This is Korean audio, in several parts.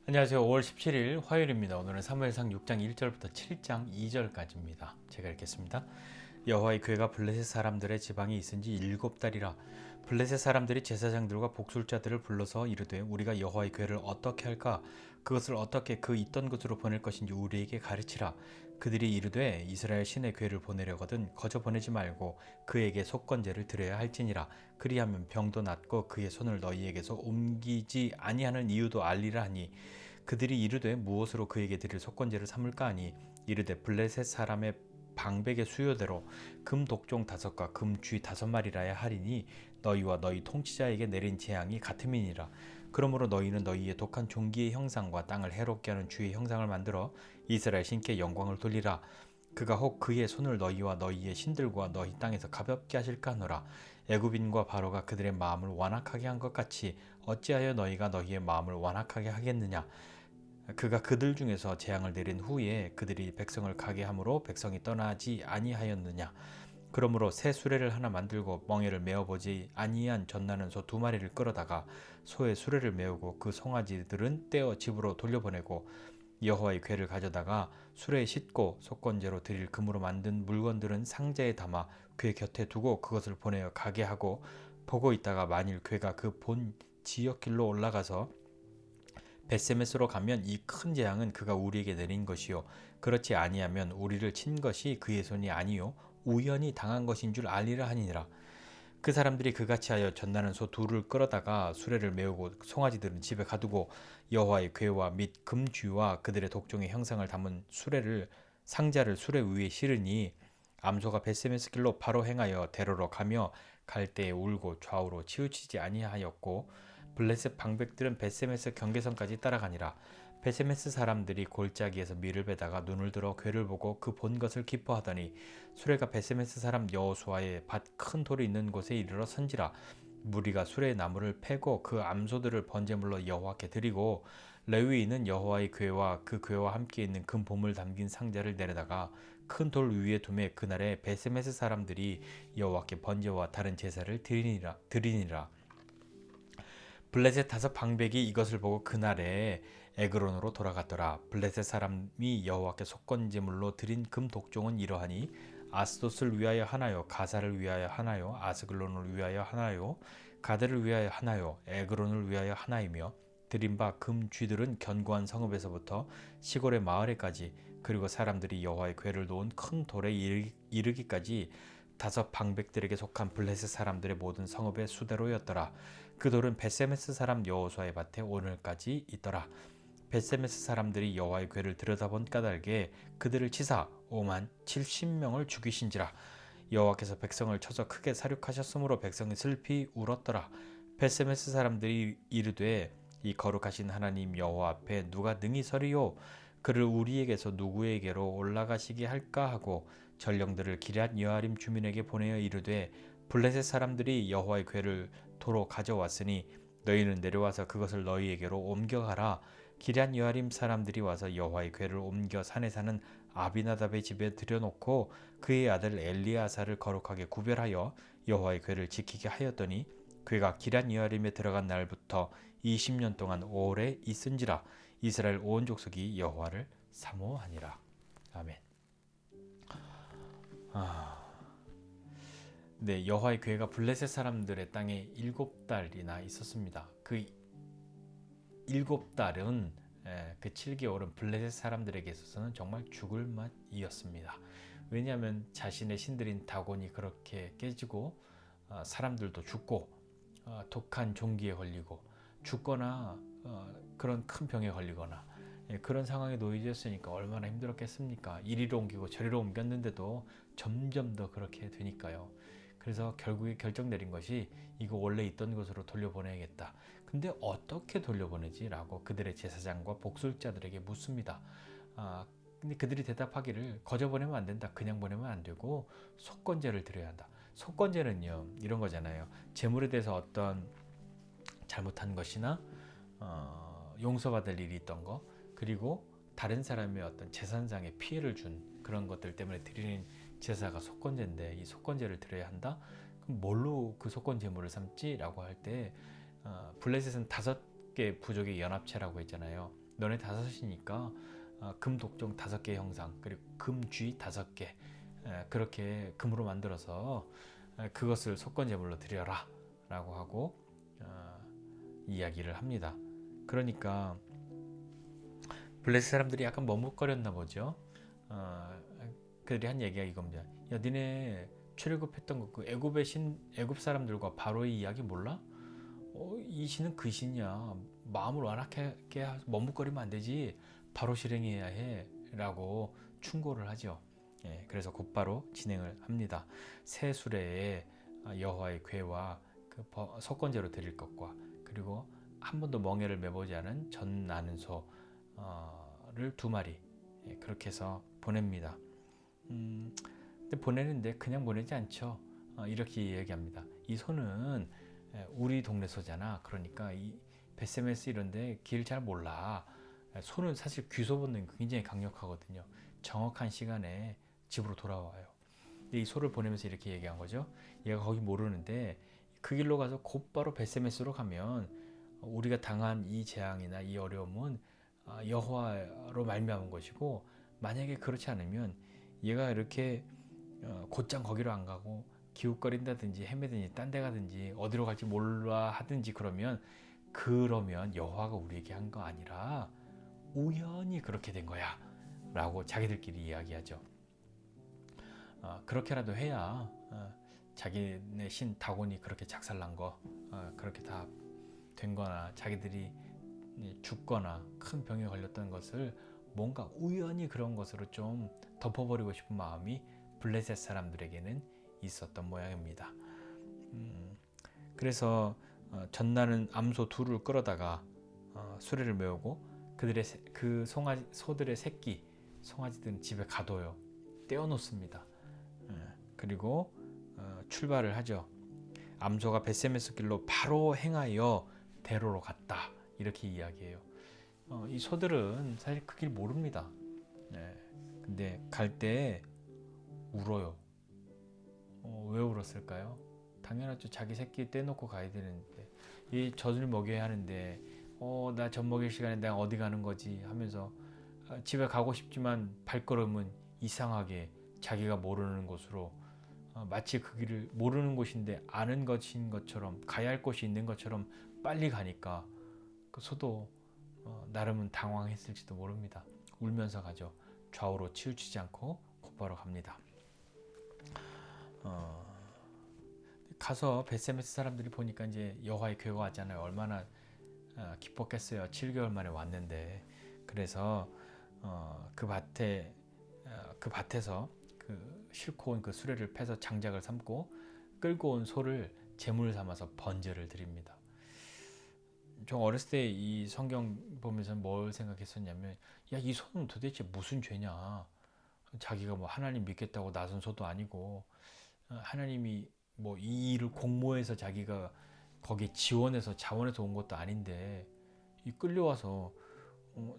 안녕하세요. 5월 17일 화요일입니다. 오늘은 사무엘상 6장 1절부터 7장 2절까지입니다. 제가 읽겠습니다. 여호와의 괴가 블레셋 사람들의 지방에 있은 지 7달이라. 블레셋 사람들이 제사장들과 복술자들을 불러서 이르되 우리가 여호와의 괴를 어떻게 할까? 그것을 어떻게 그 있던 곳으로 보낼 것인지 우리에게 가르치라. 그들이 이르되 이스라엘 신의 괴를 보내려거든 거저 보내지 말고 그에게 속건제를 드려야 할지니라. 그리하면 병도 낫고 그의 손을 너희에게서 옮기지 아니하는 이유도 알리라 하니 그들이 이르되 무엇으로 그에게 드릴 속건제를 삼을까 하니 이르되 블레셋 사람의 방백의 수요대로 금 독종 5과 금 쥐 5마리라야 하리니 너희와 너희 통치자에게 내린 재앙이 같음이니라. 그러므로 너희는 너희의 독한 종기의 형상과 땅을 해롭게 하는 주의 형상을 만들어 이스라엘 신께 영광을 돌리라. 그가 혹 그의 손을 너희와 너희의 신들과 너희 땅에서 가볍게 하실까 하노라. 애굽인과 바로가 그들의 마음을 완악하게 한 것 같이 어찌하여 너희가 너희의 마음을 완악하게 하겠느냐. 그가 그들 중에서 재앙을 내린 후에 그들이 백성을 가게 함으로 백성이 떠나지 아니하였느냐. 그러므로 새 수레를 하나 만들고 멍에를 메어보지 아니한 젖나는 소 2마리를 끌어다가 소의 수레를 메우고 그 송아지들은 떼어 집으로 돌려보내고 여호와의 궤를 가져다가 수레에 싣고 속건제로 드릴 금으로 만든 물건들은 상자에 담아 궤 곁에 두고 그것을 보내어 가게 하고 보고 있다가 만일 궤가 그 본 지역길로 올라가서 벳세메스로 가면 이 큰 재앙은 그가 우리에게 내린 것이요 그렇지 아니하면 우리를 친 것이 그의 손이 아니요 우연히 당한 것인 줄 알리라 하니라. 그 사람들이 그같이 하여 전나는 소 2를 끌어다가 수레를 메우고 송아지들은 집에 가두고 여호와의 궤와 및 금쥐와 그들의 독종의 형상을 담은 수레를 상자를 수레 위에 실으니 암소가 벳세메스 길로 바로 행하여 대로로 가며 갈 때에 울고 좌우로 치우치지 아니하였고 블레셋 방백들은 벳세메스 경계선까지 따라가니라. 벳세메스 사람들이 골짜기에서 밀을 베다가 눈을 들어 궤를 보고 그 본 것을 기뻐하더니 수레가 벳세메스 사람 여호수아의 밭 큰 돌이 있는 곳에 이르러 선지라. 무리가 수레의 나무를 패고 그 암소들을 번제물로 여호와께 드리고 레위인은 여호와의 궤와 그 궤와 함께 있는 금 보물 담긴 상자를 내려다가 큰 돌 위에 두매 그날에 베세메스 사람들이 여호와께 번제와 다른 제사를 드리니라. 블레셋 5방백이 이것을 보고 그날에 에그론으로 돌아갔더라. 블레셋 사람이 여호와께 속건제물로 드린 금 독종은 이러하니 아스돗을 위하여 하나요, 가사를 위하여 하나요, 아스글론을 위하여 하나요, 가드를 위하여 하나요, 에그론을 위하여 하나이며 드린 바 금 쥐들은 견고한 성읍에서부터 시골의 마을에까지 그리고 사람들이 여호와의 궤를 놓은 큰 돌에 이르기까지 5방백들에게 속한 블레셋 사람들의 모든 성읍의 수대로였더라. 그 돌은 벳세메스 사람 여호수아의 밭에 오늘까지 있더라. 벳세메스 사람들이 여호와의 궤를 들여다본 까닭에 그들을 치사 5만 70명을 죽이신지라. 여호와께서 백성을 쳐서 크게 사륙하셨으므로 백성이 슬피 울었더라. 벳세메스 사람들이 이르되 이 거룩하신 하나님 여호와 앞에 누가 능히 서리요? 그를 우리에게서 누구에게로 올라가시게 할까 하고 전령들을 기럇 여아림 주민에게 보내어 이르되 블레셋 사람들이 여호와의 궤를 도로 가져왔으니 너희는 내려와서 그것을 너희에게로 옮겨가라. 기럇 여아림 사람들이 와서 여호와의 궤를 옮겨 산에 사는 아비나답의 집에 들여놓고 그의 아들 엘리아사를 거룩하게 구별하여 여호와의 궤를 지키게 하였더니 궤가 기럇 여아림에 들어간 날부터 20년 동안 오래 있은지라. 이스라엘 온 족속이 여호와를 사모하니라. 아멘. 네, 여호와의 궤가 블레셋 사람들의 땅에 7달이나 있었습니다. 그 7달은 그 7개월은 블레셋 사람들에게 있어서는 정말 죽을 맛이었습니다. 왜냐하면 자신의 신들인 다곤이 그렇게 깨지고 사람들도 죽고 독한 종기에 걸리고 죽거나 그런 큰 병에 걸리거나 그런 상황에 놓여졌으니까 얼마나 힘들었겠습니까? 이리로 옮기고 저리로 옮겼는데도 점점 더 그렇게 되니까요. 그래서 결국에 결정 내린 것이 이거 원래 있던 곳으로 돌려보내야겠다. 근데 어떻게 돌려보내지? 라고 그들의 제사장과 복술자들에게 묻습니다. 근데 그들이 대답하기를 거저 보내면 안 된다. 그냥 보내면 안 되고 속건제를 드려야 한다. 속건제는요 이런 거잖아요. 재물에 대해서 어떤 잘못한 것이나 용서받을 일이 있던 거 그리고 다른 사람의 어떤 재산상의 피해를 준 그런 것들 때문에 드리는 제사가 속건제인데 이 속건제를 드려야 한다? 그럼 뭘로 그 속건 제물을 삼지? 라고 할 때 블레셋은 5개 부족의 연합체라고 했잖아요. 너네 다섯이니까 금 독종 5개 형상 그리고 금쥐 5개 그렇게 금으로 만들어서 그것을 속건제물로 드려라 라고 하고 이야기를 합니다. 그러니까 블레셋 사람들이 약간 머뭇거렸나 보죠. 그들이 한 얘기가 이겁니다. 야, 니네 출애굽했던 그 애굽 사람들과 바로의 이야기 몰라? 이 신은 그 신이야. 마음을 완악하게 머뭇거리면 안 되지. 바로 실행해야 해라고 충고를 하죠. 예, 그래서 곧바로 진행을 합니다. 새 수레에 여호와의 궤와 그 속건제로 드릴 것과 그리고 한 번도 멍에를 매보지 않은 전 나는 소를 2마리 그렇게 해서 보냅니다. 근데 보내는데 그냥 보내지 않죠. 이렇게 얘기합니다. 이 소는 우리 동네 소잖아. 그러니까 이 베세메스 이런데 길 잘 몰라. 소는 사실 귀소 본능이 굉장히 강력하거든요. 정확한 시간에 집으로 돌아와요. 근데 이 소를 보내면서 이렇게 얘기한 거죠. 얘가 거기 모르는데 그 길로 가서 곧바로 베세메스로 가면 우리가 당한 이 재앙이나 이 어려움은 여호와로 말미암은 것이고 만약에 그렇지 않으면 얘가 이렇게 곧장 거기로 안 가고 기웃거린다든지 헤매든지 딴 데 가든지 어디로 갈지 몰라 하든지 그러면 여호와가 우리에게 한 거 아니라 우연히 그렇게 된 거야 라고 자기들끼리 이야기하죠. 그렇게라도 해야 자기네 신 다곤이 그렇게 작살난 거 그렇게 다 된 거나 자기들이 죽거나 큰 병에 걸렸던 것을 뭔가 우연히 그런 것으로 좀 덮어버리고 싶은 마음이 블레셋 사람들에게는 있었던 모양입니다. 그래서 전나는 암소 2를 끌어다가 수레를 메우고 그들의 그 소들의 새끼 송아지들은 집에 가둬요. 떼어놓습니다. 그리고 출발을 하죠. 암소가 벳세메스 길로 바로 행하여 대로로 갔다 이렇게 이야기해요. 이 소들은 사실 그 길 모릅니다. 근데 갈 때 울어요. 왜 울었을까요? 당연하죠. 자기 새끼 떼놓고 가야 되는데 이 젖을 먹여야 하는데 나 젖 먹일 시간에 내가 어디 가는 거지 하면서 집에 가고 싶지만 발걸음은 이상하게 자기가 모르는 곳으로 마치 그 길을 모르는 곳인데 아는 것인 것처럼 가야 할 곳이 있는 것처럼 빨리 가니까 그 소도 나름은 당황했을지도 모릅니다. 울면서 가죠. 좌우로 치우치지 않고 곧바로 갑니다. 가서 벳세메스 사람들이 보니까 이제 여호와의 궤가 왔잖아요. 얼마나 기뻤겠어요. 7개월 만에 왔는데. 그래서 그 밭에서 그 싣고 온 그 수레를 패서 장작을 삼고 끌고 온 소를 제물 삼아서 번제를 드립니다. 좀 어렸을 때 이 성경 보면서 뭘 생각했었냐면 야, 이 소는 도대체 무슨 죄냐? 자기가 뭐 하나님 믿겠다고 나선 소도 아니고 하나님이 뭐 이 일을 공모해서 자기가 거기에 지원해서 자원해서 온 것도 아닌데 이 끌려와서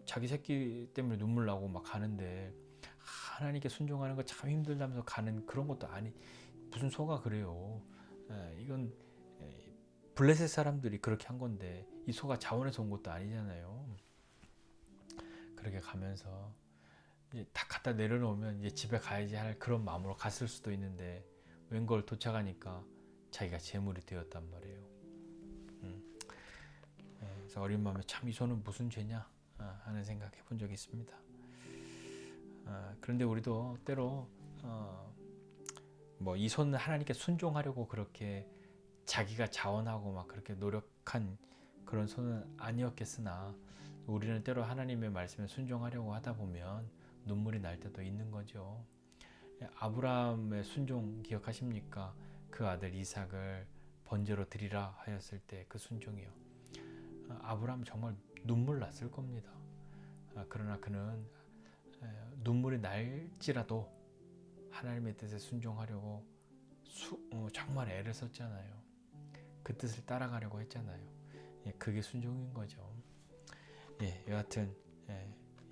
자기 새끼 때문에 눈물 나고 막 가는데 하나님께 순종하는 거 참 힘들다면서 가는 그런 것도 아니 무슨 소가 그래요. 이건 블레셋 사람들이 그렇게 한 건데 이 소가 자원해서 온 것도 아니잖아요. 그렇게 가면서 이제 다 갖다 내려놓으면 이제 집에 가야지 할 그런 마음으로 갔을 수도 있는데 웬걸 도착하니까 자기가 제물이 되었단 말이에요. 그래서 어린 마음에 참 이 소는 무슨 죄냐 하는 생각 해본 적이 있습니다. 그런데 우리도 때로 뭐 이 소는 하나님께 순종하려고 그렇게 자기가 자원하고 막 그렇게 노력한 그런 소는 아니었겠으나 우리는 때로 하나님의 말씀에 순종하려고 하다 보면 눈물이 날 때도 있는 거죠. 아브라함의 순종 기억하십니까? 그 아들 이삭을 번제로 드리라 하였을 때 그 순종이요. 아브라함 정말 눈물 났을 겁니다. 그러나 그는 눈물이 날지라도 하나님의 뜻에 순종하려고 정말 애를 썼잖아요. 그 뜻을 따라가려고 했잖아요. 그게 순종인 거죠. 여하튼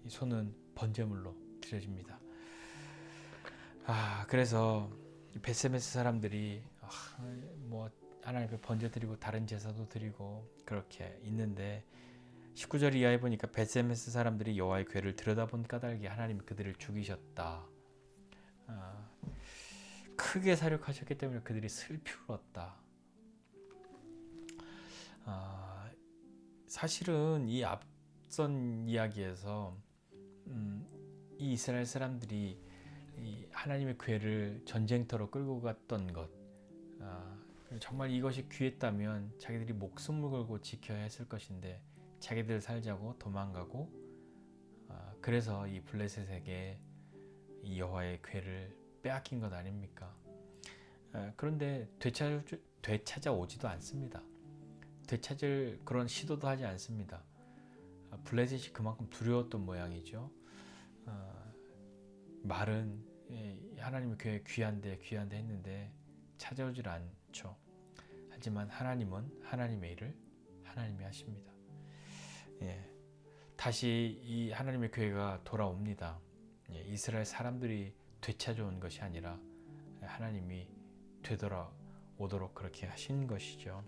이 소는 번제물로 드려집니다. 그래서 벳세메스 사람들이 뭐 하나님 앞에 번제 드리고 다른 제사도 드리고 그렇게 있는데 19절 이하에 보니까 베세메스 사람들이 여호와의 궤를 들여다본 까닭에 하나님이 그들을 죽이셨다. 아, 크게 사륙하셨기 때문에 그들이 슬피 울었다. 사실은 이 앞선 이야기에서 이 이스라엘 사람들이 이 하나님의 궤를 전쟁터로 끌고 갔던 것, 정말 이것이 귀했다면 자기들이 목숨을 걸고 지켜야 했을 것인데 자기들 살자고 도망가고, 그래서 이 블레셋에게 이 여호와의 궤를 빼앗긴 것 아닙니까? 그런데 되찾아오지도 않습니다. 되찾을 그런 시도도 하지 않습니다. 블레셋이 그만큼 두려웠던 모양이죠. 말은 하나님의 궤에 귀한데 했는데 찾아오질 않죠. 하지만 하나님은 하나님의 일을 하나님이 하십니다. 다시 이 하나님의 궤가 돌아옵니다. 이스라엘 사람들이 되찾아온 것이 아니라 하나님이 되돌아오도록 그렇게 하신 것이죠.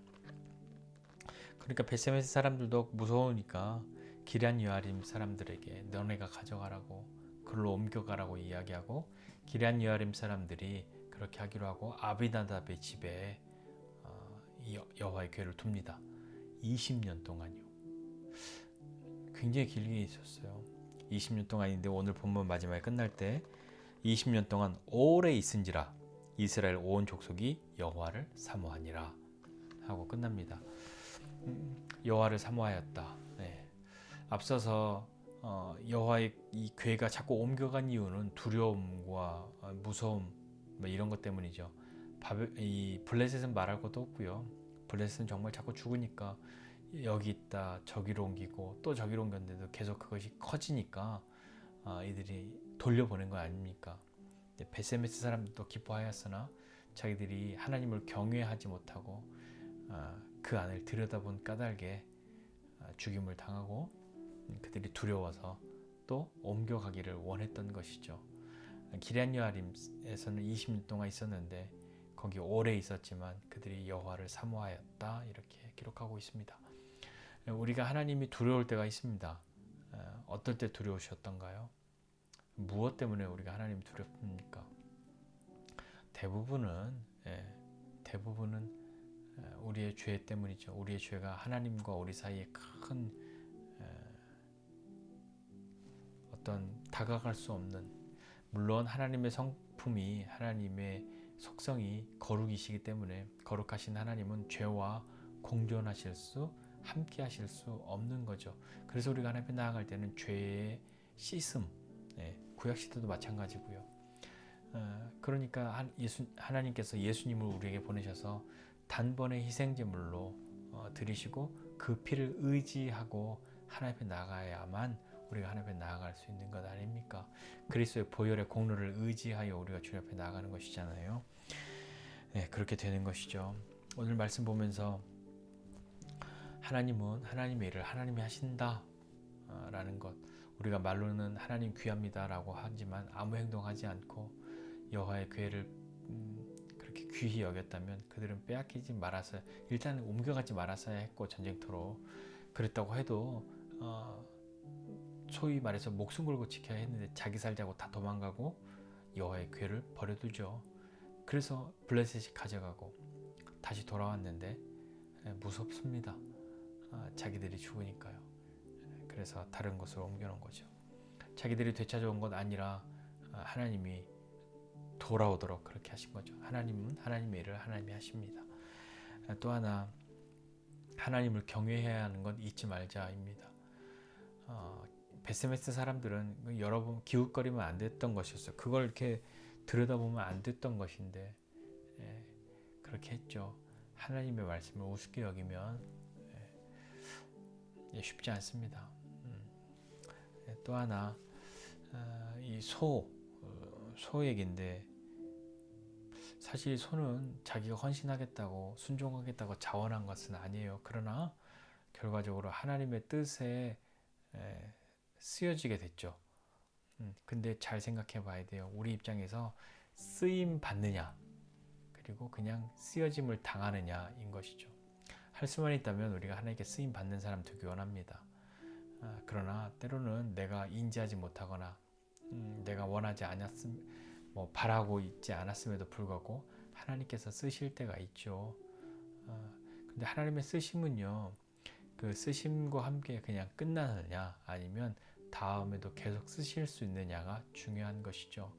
그러니까 베세메스 사람들도 무서우니까 기럇 여아림 사람들에게 너네가 가져가라고, 그걸로 옮겨가라고 이야기하고, 기럇 여아림 사람들이 그렇게 하기로 하고 아비나답의 집에 여호와의 궤를 둡니다. 20년 동안요. 굉장히 길게 있었어요. 20년 동안인데 오늘 본문 마지막에 끝날 때 20년 동안 오래 있은지라 이스라엘 온 족속이 여호와를 사모하니라 하고 끝납니다. 여호와를 사모하였다. 앞서서 여호와의 이 궤가 자꾸 옮겨간 이유는 두려움과 무서움 이런 것 때문이죠. 이 블레셋은 말할 것도 없고요. 블레셋은 정말 자꾸 죽으니까 여기 있다 저기로 옮기고 또 저기로 옮겼는데도 계속 그것이 커지니까 이들이 돌려보낸 거 아닙니까? 베세메스 사람들도 기뻐하였으나 자기들이 하나님을 경외하지 못하고 그 안을 들여다본 까닭에 죽임을 당하고 그들이 두려워서 또 옮겨가기를 원했던 것이죠. 기럇 여아림에서는 20년 동안 있었는데 거기 오래 있었지만 그들이 여호와를 사모하였다 이렇게 기록하고 있습니다. 우리가 하나님이 두려울 때가 있습니다. 어떨 때 두려우셨던가요? 무엇 때문에 우리가 하나님 두렵습니까? 대부분은 우리의 죄 때문이죠. 우리의 죄가 하나님과 우리 사이에 큰 어떤 다가갈 수 없는, 물론 하나님의 성품이, 하나님의 속성이 거룩이시기 때문에 거룩하신 하나님은 죄와 공존하실 수, 함께 하실 수 없는 거죠. 그래서 우리가 하나님 앞에 나아갈 때는 죄의 씻음, 구약 시대도 마찬가지고요. 그러니까 하나님께서 예수님을 우리에게 보내셔서 단번에 희생제물로 드리시고 그 피를 의지하고 하나님 앞에 나가야만 우리가 하나님 앞에 나아갈 수 있는 것 아닙니까? 그리스도의 보혈의 공로를 의지하여 우리가 주님 앞에 나아가는 것이잖아요. 그렇게 되는 것이죠. 오늘 말씀 보면서 하나님은 하나님의 일을 하나님이 하신다 라는 것, 우리가 말로는 하나님 귀합니다 라고 하지만 아무 행동하지 않고 여호와의 궤를 그렇게 귀히 여겼다면 그들은 빼앗기지 말았어야, 일단 옮겨가지 말았어야 했고, 전쟁터로 그랬다고 해도 소위 말해서 목숨 걸고 지켜야 했는데 자기 살자고 다 도망가고 여호와의 궤를 버려두죠. 그래서 블레셋이 가져가고 다시 돌아왔는데 무섭습니다. 자기들이 죽으니까요. 그래서 다른 곳으로 옮겨놓은 거죠. 자기들이 되찾아온 것 아니라 하나님이 돌아오도록 그렇게 하신 거죠. 하나님은 하나님의 일을 하나님이 하십니다. 또 하나, 하나님을 경외해야 하는 건 잊지 말자입니다. 베세메스 사람들은 여러 번 기웃거리면 안 됐던 것이었어요. 그걸 이렇게 들여다보면 안 됐던 것인데 그렇게 했죠. 하나님의 말씀을 우습게 여기면 쉽지 않습니다. 또 하나, 이 소 얘기인데, 사실 소는 자기가 헌신하겠다고 순종하겠다고 자원한 것은 아니에요. 그러나 결과적으로 하나님의 뜻에 쓰여지게 됐죠. 근데 잘 생각해 봐야 돼요. 우리 입장에서 쓰임 받느냐 그리고 그냥 쓰여짐을 당하느냐인 것이죠. 할 수만 있다면 우리가 하나님께 쓰임 받는 사람 되기 원합니다. 그러나 때로는 내가 인지하지 못하거나 내가 원하지 바라고 있지 않았음에도 불구하고 하나님께서 쓰실 때가 있죠. 근데 하나님의 쓰심은요, 그 쓰심과 함께 그냥 끝나느냐 아니면 다음에도 계속 쓰실 수 있느냐가 중요한 것이죠.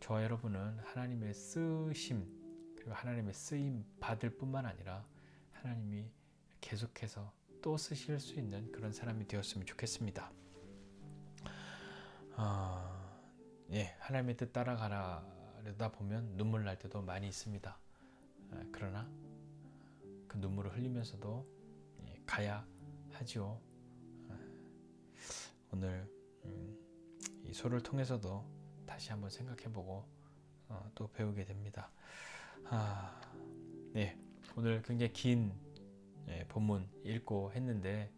저와 여러분은 하나님의 쓰심 그리고 하나님의 쓰임 받을 뿐만 아니라 하나님이 계속해서 또 쓰실 수 있는 그런 사람이 되었으면 좋겠습니다. 하나님의 뜻 따라가려다 보면 눈물 날 때도 많이 있습니다. 그러나 그 눈물을 흘리면서도 가야 하지요. 오늘 이 소를 통해서도 다시 한번 생각해보고 또 배우게 됩니다. 오늘 굉장히 긴 본문 읽고 했는데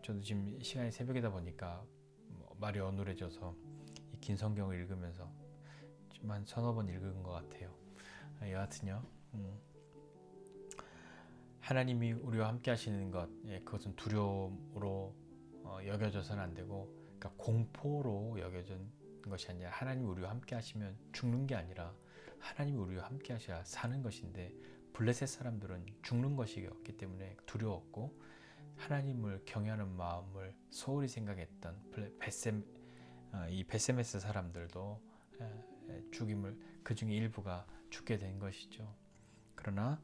저도 지금 시간이 새벽이다 보니까 말이 어눌해져서 이 긴 성경을 읽으면서 한 서너 번 읽은 것 같아요. 여하튼요, 하나님이 우리와 함께 하시는 것, 그것은 두려움으로 여겨져서는 안 되고, 그러니까 공포로 여겨진 것이 아니라 하나님이 우리와 함께 하시면 죽는 게 아니라 하나님이 우리와 함께 하셔야 사는 것인데, 블레셋 사람들은 죽는 것이었기 때문에 두려웠고 하나님을 경외하는 마음을 소홀히 생각했던 이 베세메스 사람들도 죽임을 그 중에 일부가 죽게 된 것이죠. 그러나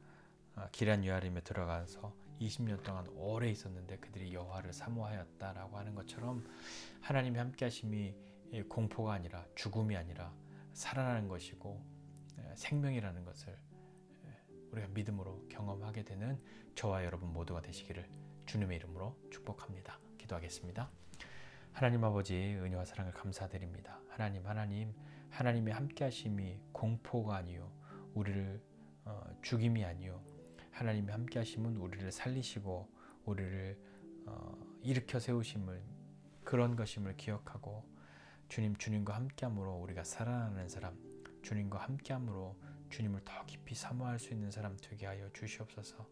기럇 여아림에 들어가서 20년 동안 오래 있었는데 그들이 여호와를 사모하였다라고 하는 것처럼 하나님이 함께하심이 공포가 아니라 죽음이 아니라 살아나는 것이고 생명이라는 것을 우리가 믿음으로 경험하게 되는 저와 여러분 모두가 되시기를 주님의 이름으로 축복합니다. 기도하겠습니다. 하나님 아버지 은혜와 사랑을 감사드립니다. 하나님의 함께하심이 공포가 아니요 우리를 죽임이 아니요 하나님의 함께하심은 우리를 살리시고 우리를 일으켜 세우심을 그런 것임을 기억하고 주님과 함께함으로 우리가 살아나는 사람, 주님과 함께함으로 주님을 더 깊이 사모할 수 있는 사람 되게 하여 주시옵소서.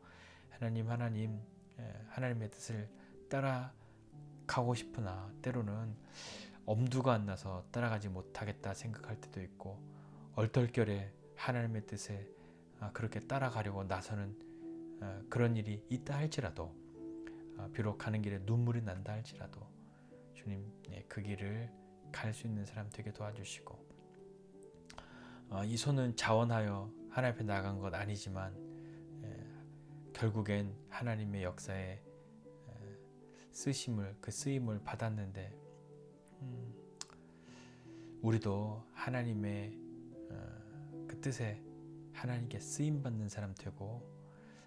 하나님의 뜻을 따라가고 싶으나 때로는 엄두가 안 나서 따라가지 못하겠다 생각할 때도 있고 얼떨결에 하나님의 뜻에 그렇게 따라가려고 나서는 그런 일이 있다 할지라도 비록 가는 길에 눈물이 난다 할지라도 주님 그 길을 갈 수 있는 사람 되게 도와주시고 이 손은 자원하여 하나님 앞에 나간 것 아니지만 결국엔 하나님의 역사에 쓰임을 받았는데 우리도 하나님의 그 뜻에 하나님께 쓰임받는 사람 되고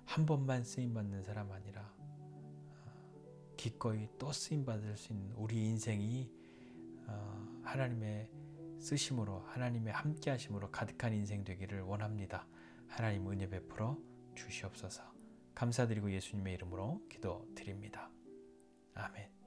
한 번만 쓰임받는 사람 아니라 기꺼이 또 쓰임받을 수 있는 우리 인생이 하나님의 쓰심으로 하나님의 함께하심으로 가득한 인생 되기를 원합니다. 하나님 은혜 베풀어 주시옵소서. 감사드리고 예수님의 이름으로 기도드립니다. 아멘.